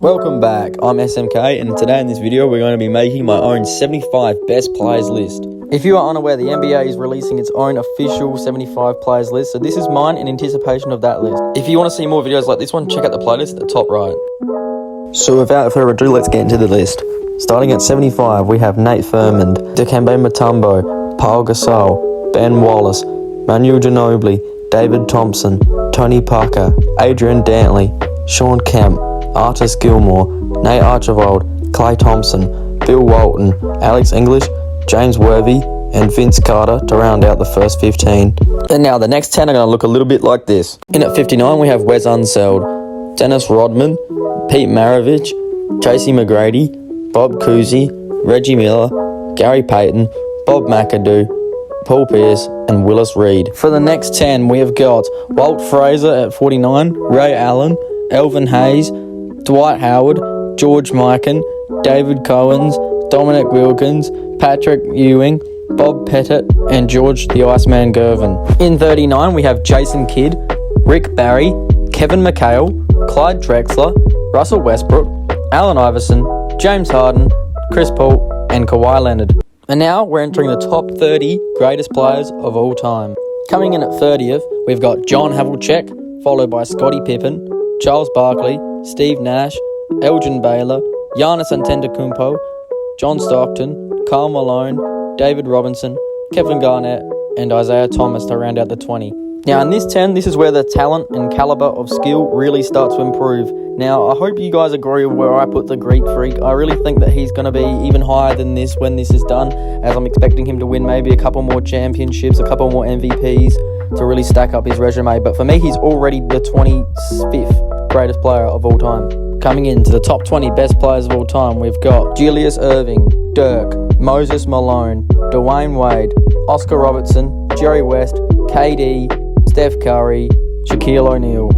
Welcome back, I'm SMK and today in this video we're going to be making my own 75 best players list. If you are unaware, the NBA is releasing its own official 75 players list, so this is mine in anticipation of that list. If you want to see more videos like this one, check out the playlist at the top right. So without further ado, let's get into the list. Starting at 75, we have Nate Thurmond, Dikembe Mutombo, Paul Gasol, Ben Wallace, Manu Ginobili, David Thompson, Tony Parker, Adrian Dantley, Sean Kemp, Artis Gilmore, Nate Archibald, Klay Thompson, Bill Walton, Alex English, James Worthy, and Vince Carter to round out the first 15. And now the next 10 are going to look a little bit like this. In at 59 we have Wes Unseld, Dennis Rodman, Pete Maravich, Tracy McGrady, Bob Cousy, Reggie Miller, Gary Payton, Bob McAdoo, Paul Pierce, and Willis Reed. For the next 10 we have got Walt Frazier at 49, Ray Allen, Elvin Hayes, Dwight Howard, George Mikan, David Cowens, Dominic Wilkins, Patrick Ewing, Bob Pettit, and George the Iceman Gervin. In 39 we have Jason Kidd, Rick Barry, Kevin McHale, Clyde Drexler, Russell Westbrook, Allen Iverson, James Harden, Chris Paul, and Kawhi Leonard. And now we're entering the top 30 greatest players of all time. Coming in at 30th, we've got John Havlicek, followed by Scottie Pippen, Charles Barkley, Steve Nash, Elgin Baylor, Giannis Antetokounmpo, John Stockton, Karl Malone, David Robinson, Kevin Garnett, and Isaiah Thomas to round out the 20. Now in this 10, this is where the talent and caliber of skill really start to improve. Now I hope you guys agree with where I put the Greek Freak. I really think that he's going to be even higher than this when this is done, as I'm expecting him to win maybe a couple more championships, a couple more MVPs to really stack up his resume. But for me, he's already the 25th greatest player of all time. Coming into the top 20 best players of all time, we've got Julius Erving, Dirk, Moses Malone, Dwayne Wade, Oscar Robertson, Jerry West, KD, Steph Curry, Shaquille O'Neal.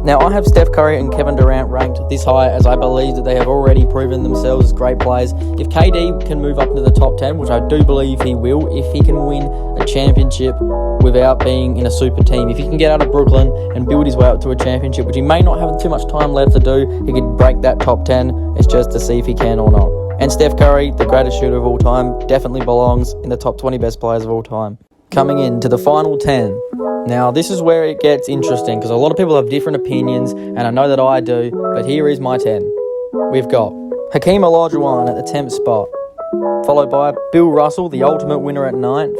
Now I have Steph Curry and Kevin Durant ranked this high as I believe that they have already proven themselves as great players. If KD can move up into the top 10, which I do believe he will, if he can win a championship without being in a super team, if he can get out of Brooklyn and build his way up to a championship, which he may not have too much time left to do, he could break that top 10. It's just to see if he can or not. And Steph Curry, the greatest shooter of all time, definitely belongs in the top 20 best players of all time. Coming into the final 10. Now, this is where it gets interesting because a lot of people have different opinions, and I know that I do, but here is my 10. We've got Hakeem Olajuwon at the 10th spot, followed by Bill Russell, the ultimate winner at 9th,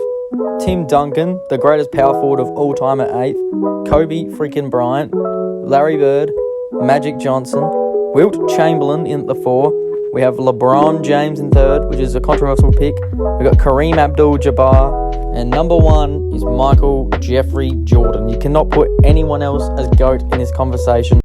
Tim Duncan, the greatest power forward of all time at 8th, Kobe freaking Bryant, Larry Bird, Magic Johnson, Wilt Chamberlain in the 4. We have LeBron James in 3rd, which is a controversial pick. We've got Kareem Abdul-Jabbar, and number 1 is Michael Jeffrey Jordan. You cannot put anyone else as GOAT in this conversation.